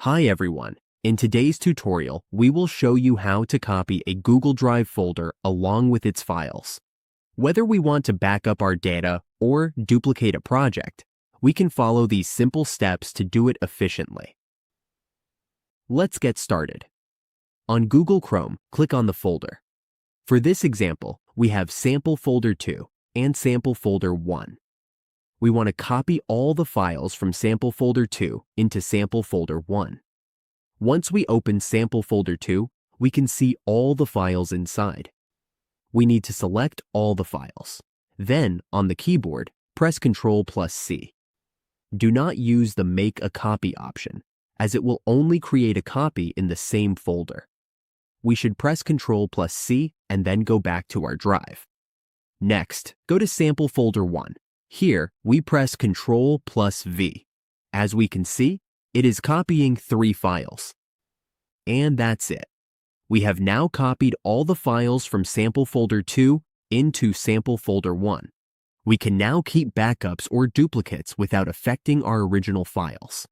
Hi everyone. In today's tutorial, we will show you how to copy a Google Drive folder along with its files. Whether we want to back up our data or duplicate a project, we can follow these simple steps to do it efficiently. Let's get started. On Google Chrome, click on the folder. For this example, we have Sample Folder 2 and Sample Folder 1. We want to copy all the files from Sample Folder 2 into Sample Folder 1. Once we open Sample Folder 2, we can see all the files inside. We need to select all the files. Then, on the keyboard, press Ctrl+C. Do not use the Make a Copy option, as it will only create a copy in the same folder. We should press Ctrl+C and then go back to our drive. Next, go to Sample Folder 1. Here, we press Ctrl+V. As we can see, it is copying 3 files. And that's it. We have now copied all the files from Sample Folder 2 into Sample Folder 1. We can now keep backups or duplicates without affecting our original files.